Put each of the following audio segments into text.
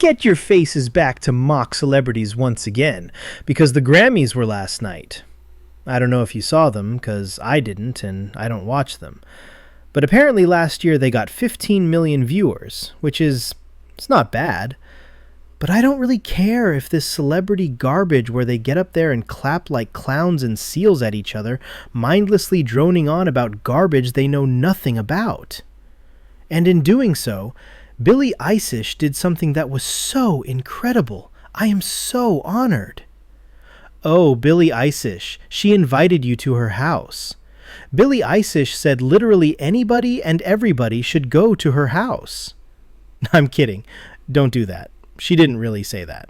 Get your faces back to mock celebrities once again, because the Grammys were last night. I don't know if you saw them, because I didn't, and I don't watch them. But apparently last year they got 15 million viewers, which is, it's not bad. But I don't really care if this celebrity garbage where they get up there and clap like clowns and seals at each other, mindlessly droning on about garbage they know nothing about. And in doing so, Billie Eilish did something that was so incredible. I am so honored. Oh, Billie Eilish, she invited you to her house. Billie Eilish said literally anybody and everybody should go to her house. I'm kidding. Don't do that. She didn't really say that.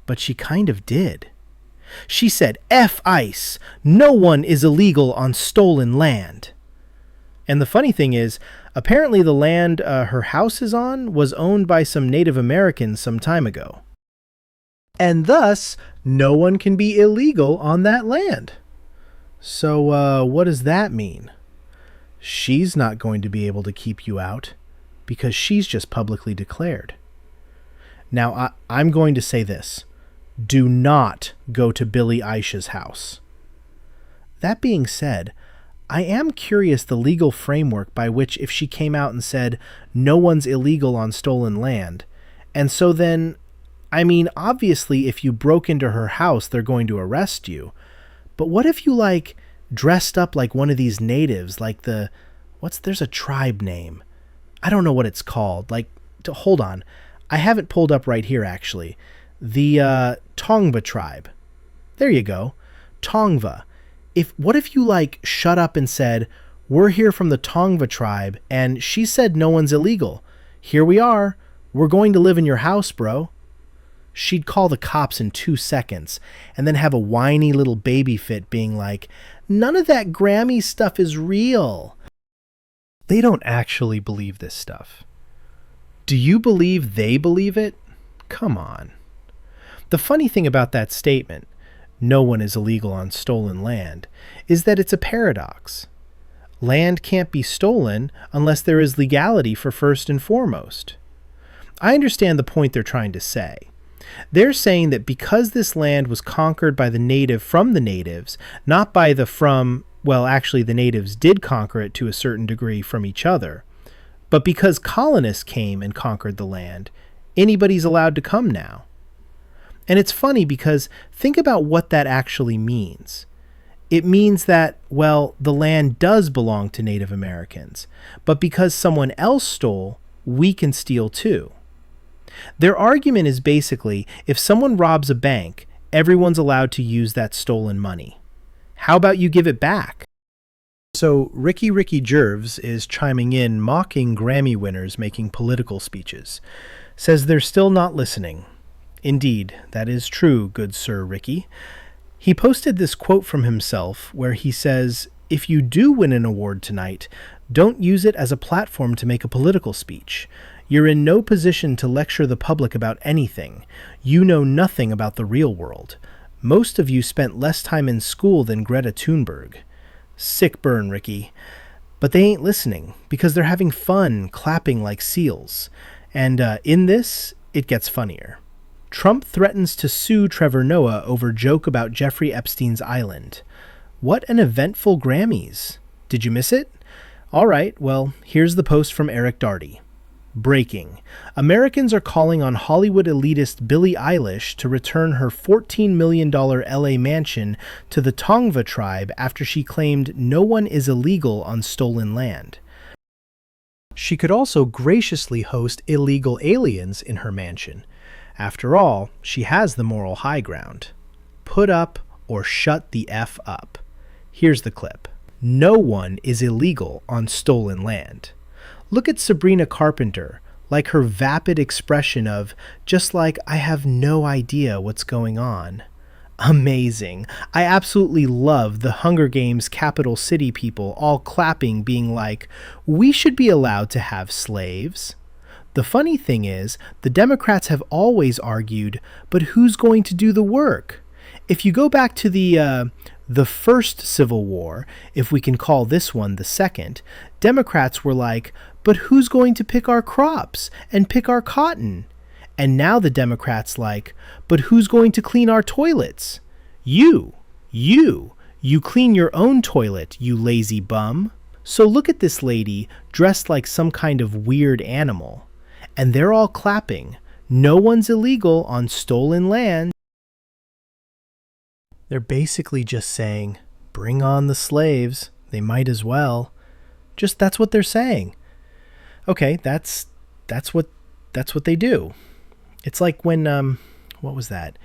But she kind of did. She said, F ICE, no one is illegal on stolen land. And the funny thing is, apparently the land her house is on was owned by some Native Americans some time ago. And thus, no one can be illegal on that land. So, what does that mean? She's not going to be able to keep you out because she's just publicly declared. Now, I'm going to say this. Do not go to Billie Eilish's house. That being said, I am curious the legal framework by which if she came out and said, no one's illegal on stolen land, and so then, I mean, obviously if you broke into her house, they're going to arrest you. But what if you, dressed up like one of these natives, like there's a tribe name. I don't know what it's called. Hold on. I have it pulled up right here, actually. The Tongva tribe. There you go. Tongva. What if you, shut up and said, we're here from the Tongva tribe, and she said no one's illegal. Here we are. We're going to live in your house, bro. She'd call the cops in 2 seconds, and then have a whiny little baby fit being like, none of that Grammy stuff is real. They don't actually believe this stuff. Do you believe they believe it? Come on. The funny thing about that statement, no one is illegal on stolen land, is that it's a paradox. Land can't be stolen unless there is legality for first and foremost. I understand the point they're trying to say. They're saying that because this land was conquered by the native from the natives, not by the natives did conquer it to a certain degree from each other, but because colonists came and conquered the land, anybody's allowed to come now. And it's funny because think about what that actually means. It means that, the land does belong to Native Americans, but because someone else stole, we can steal too. Their argument is basically, if someone robs a bank, everyone's allowed to use that stolen money. How about you give it back? So Ricky Gervais is chiming in, mocking Grammy winners making political speeches. Says they're still not listening. Indeed, that is true, good Sir Ricky. He posted this quote from himself where he says, if you do win an award tonight, don't use it as a platform to make a political speech. You're in no position to lecture the public about anything. You know nothing about the real world. Most of you spent less time in school than Greta Thunberg. Sick burn, Ricky. But they ain't listening because they're having fun clapping like seals. And in this, it gets funnier. Trump threatens to sue Trevor Noah over joke about Jeffrey Epstein's island. What an eventful Grammys. Did you miss it? All right, well, here's the post from Eric Darty. Breaking. Americans are calling on Hollywood elitist Billie Eilish to return her $14 million LA mansion to the Tongva tribe after she claimed no one is illegal on stolen land. She could also graciously host illegal aliens in her mansion. After all, she has the moral high ground. Put up or shut the F up. Here's the clip. No one is illegal on stolen land. Look at Sabrina Carpenter, her vapid expression of, just I have no idea what's going on. Amazing. I absolutely love the Hunger Games capital city people all clapping, being like, we should be allowed to have slaves. The funny thing is, the Democrats have always argued, but who's going to do the work? If you go back to the first Civil War, if we can call this one the second, Democrats were like, but who's going to pick our crops and pick our cotton? And now the Democrats like, but who's going to clean our toilets? You clean your own toilet, you lazy bum. So look at this lady dressed like some kind of weird animal. And they're all clapping. No one's illegal on stolen land. They're basically just saying, bring on the slaves. They might as well. Just that's what they're saying. Okay, that's what they do. It's like when what was that?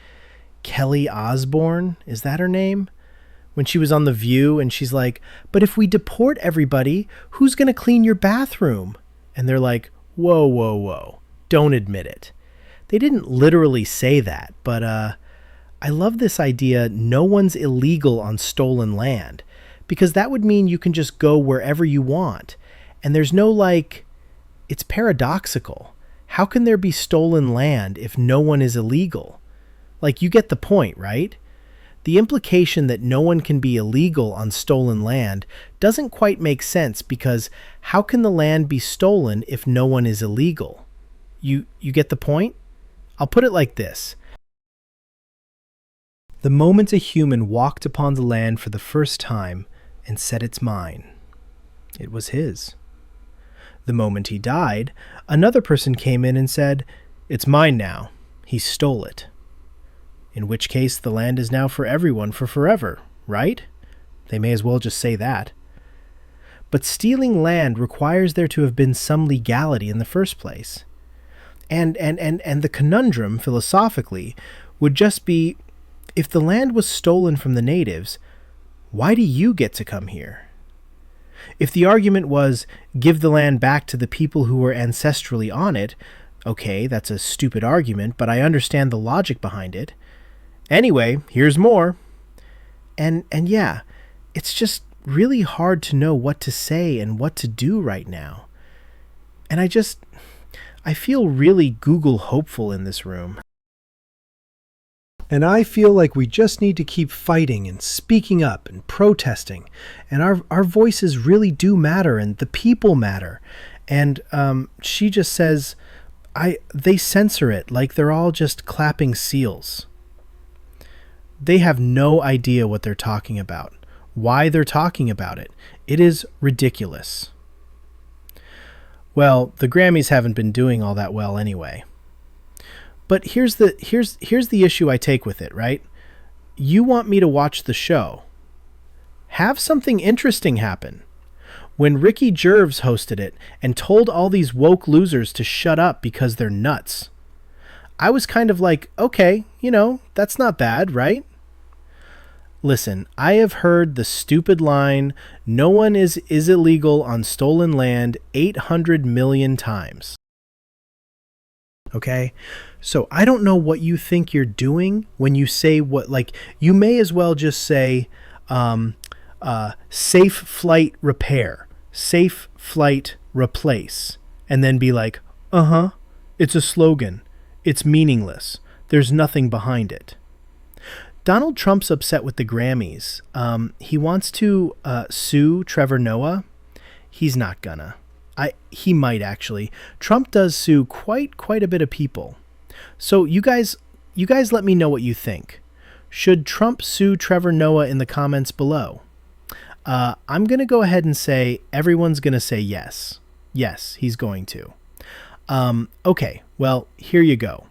Kelly Osbourne, is that her name? When she was on The View and she's like, but if we deport everybody, who's going to clean your bathroom? And they're like, whoa, don't admit it. They didn't literally say that, but I love this idea no one's illegal on stolen land, because that would mean you can just go wherever you want. And there's no it's paradoxical. How can there be stolen land if no one is illegal? You get the point, right? The implication that no one can be illegal on stolen land doesn't quite make sense, because how can the land be stolen if no one is illegal? You get the point? I'll put it like this. The moment a human walked upon the land for the first time and said it's mine, it was his. The moment he died, another person came in and said, it's mine now. He stole it. In which case the land is now for everyone for forever, right? They may as well just say that. But stealing land requires there to have been some legality in the first place. And the conundrum, philosophically, would just be, if the land was stolen from the natives, why do you get to come here? If the argument was, give the land back to the people who were ancestrally on it, okay, that's a stupid argument, but I understand the logic behind it. Anyway, here's more. And yeah, it's just really hard to know what to say and what to do right now. And I feel really Google hopeful in this room. And I feel like we just need to keep fighting and speaking up and protesting. And our voices really do matter, and the people matter. And she just says, they censor it like they're all just clapping seals. They have no idea what they're talking about, why they're talking about it. It is ridiculous. Well, the Grammys haven't been doing all that well anyway. But here's the issue I take with it, right? You want me to watch the show. Have something interesting happen. When Ricky Gervais hosted it and told all these woke losers to shut up because they're nuts, I was kind of like, okay, that's not bad, right? Listen, I have heard the stupid line, no one is illegal on stolen land 800 million times. Okay? So I don't know what you think you're doing when you say you may as well just say, safe flight repair, safe flight replace, and then be like, it's a slogan. It's meaningless. There's nothing behind it. Donald Trump's upset with the Grammys. He wants to sue Trevor Noah. He's not gonna. He might actually. Trump does sue quite a bit of people. So you guys let me know what you think. Should Trump sue Trevor Noah in the comments below? I'm gonna go ahead and say everyone's gonna say yes. Yes, he's going to. Okay, well, here you go.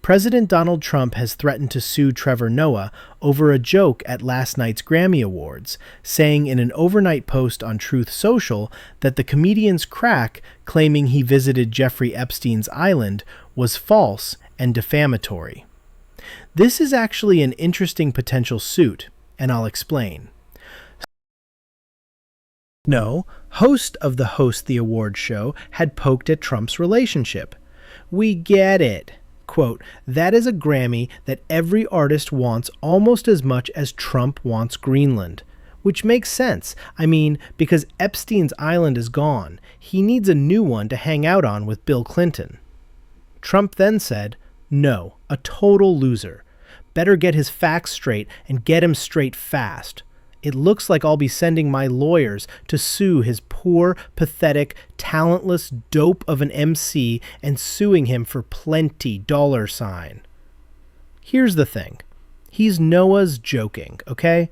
President Donald Trump has threatened to sue Trevor Noah over a joke at last night's Grammy Awards, saying in an overnight post on Truth Social that the comedian's crack claiming he visited Jeffrey Epstein's island was false and defamatory. This is actually an interesting potential suit, and I'll explain. No, host of the Host the Award show had poked at Trump's relationship. We get it. Quote, that is a Grammy that every artist wants almost as much as Trump wants Greenland. Which makes sense. I mean, because Epstein's island is gone, he needs a new one to hang out on with Bill Clinton. Trump then said, no, a total loser. Better get his facts straight and get him straight fast. it looks like I'll be sending my lawyers to sue his poor, pathetic, talentless dope of an MC and suing him for plenty $sign. Here's the thing. He's Noah's joking, okay?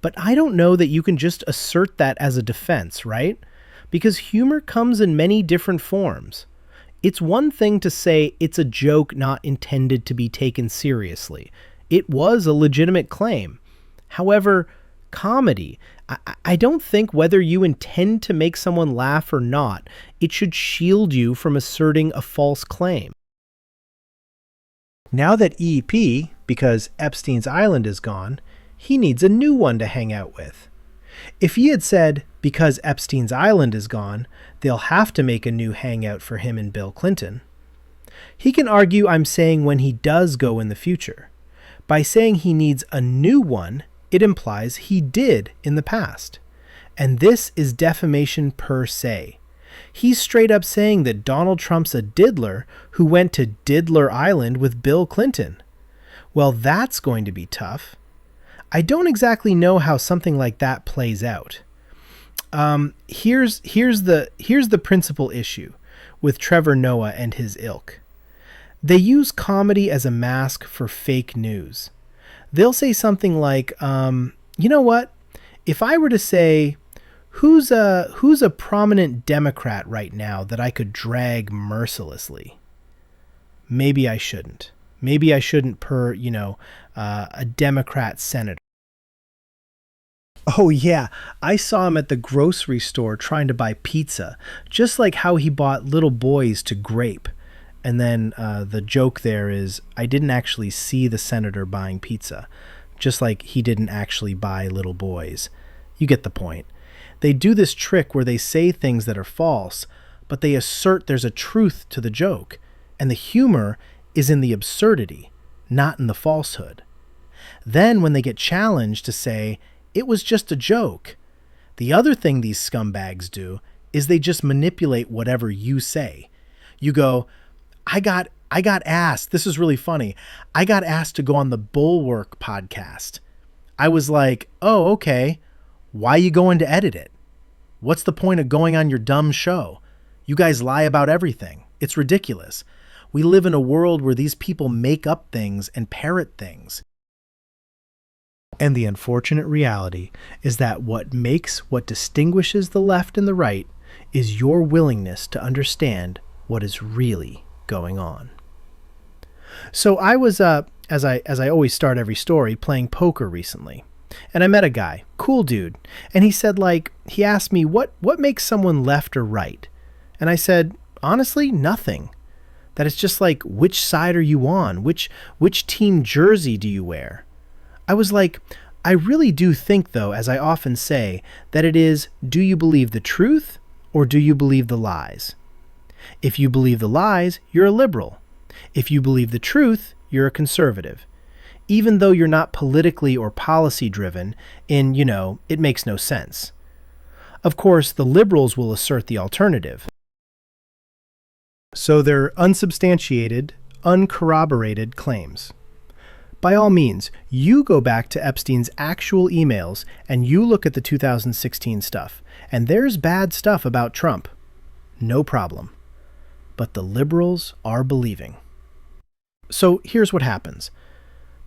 But I don't know that you can just assert that as a defense, right? Because humor comes in many different forms. It's one thing to say it's a joke not intended to be taken seriously. It was a legitimate claim. However, comedy, I don't think whether you intend to make someone laugh or not, it should shield you from asserting a false claim. Now that EP, because Epstein's Island is gone, he needs a new one to hang out with. If he had said, because Epstein's Island is gone, they'll have to make a new hangout for him and Bill Clinton, he can argue I'm saying when he does go in the future. By saying he needs a new one, it implies he did in the past. And this is defamation per se. He's straight up saying that Donald Trump's a diddler who went to Diddler Island with Bill Clinton. Well, that's going to be tough. I don't exactly know how something like that plays out. Here's the principal issue with Trevor Noah and his ilk. They use comedy as a mask for fake news. They'll say something like, you know what? If I were to say, who's a prominent Democrat right now that I could drag mercilessly? Maybe I shouldn't. Maybe I shouldn't per, a Democrat senator. Oh yeah, I saw him at the grocery store trying to buy pizza, just like how he bought little boys to grape. And then the joke there is, I didn't actually see the senator buying pizza, just like he didn't actually buy little boys. You get the point. They do this trick where they say things that are false, but they assert there's a truth to the joke, and the humor is in the absurdity, not in the falsehood. Then when they get challenged to say, it was just a joke, the other thing these scumbags do is they just manipulate whatever you say. You go, I got asked, this is really funny, I got asked to go on the Bulwark podcast. I was like, oh, okay, why are you going to edit it? What's the point of going on your dumb show? You guys lie about everything. It's ridiculous. We live in a world where these people make up things and parrot things. And the unfortunate reality is that what distinguishes the left and the right is your willingness to understand what is really going on. So I was, as I always start every story, playing poker recently. And I met a guy, cool dude. And he said, he asked me, what makes someone left or right? And I said, honestly, nothing. That it's just which side are you on? Which team jersey do you wear? I was like, I really do think, though, as I often say, that it is, do you believe the truth or do you believe the lies? If you believe the lies, you're a liberal. If you believe the truth, you're a conservative. Even though you're not politically or policy driven, it makes no sense. Of course, the liberals will assert the alternative. So they're unsubstantiated, uncorroborated claims. By all means, you go back to Epstein's actual emails and you look at the 2016 stuff, and there's bad stuff about Trump. No problem. But the liberals are believing. So here's what happens.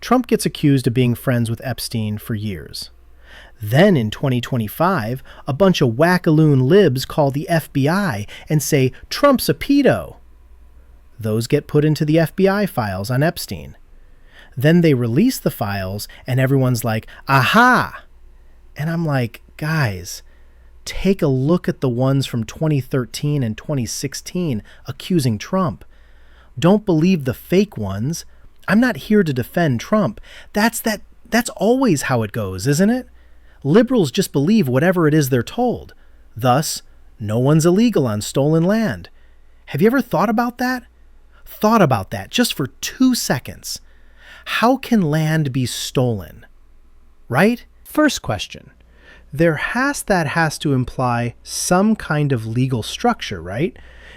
Trump gets accused of being friends with Epstein for years. Then in 2025, a bunch of wackaloon libs call the FBI and say, Trump's a pedo. Those get put into the FBI files on Epstein. Then they release the files and everyone's like, aha! And I'm like, guys, take a look at the ones from 2013 and 2016 accusing Trump. Don't believe the fake ones. I'm not here to defend Trump. That's always how it goes, isn't it? Liberals just believe whatever it is they're told. Thus, no one's illegal on stolen land. Have you ever thought about that? Thought about that just for 2 seconds. How can land be stolen? Right? First question. That has to imply some kind of legal structure, right?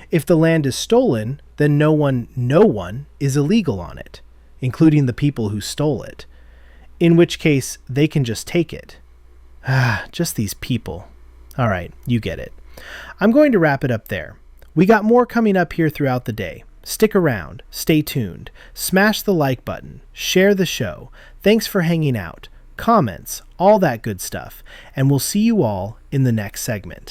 If the land is stolen, then no one is illegal on it, including the people who stole it. In which case, they can just take it. Just these people. All right, you get it. I'm going to wrap it up there. We got more coming up here throughout the day. Stick around, stay tuned, smash the like button, share the show. Thanks for hanging out, comments, all that good stuff, and we'll see you all in the next segment.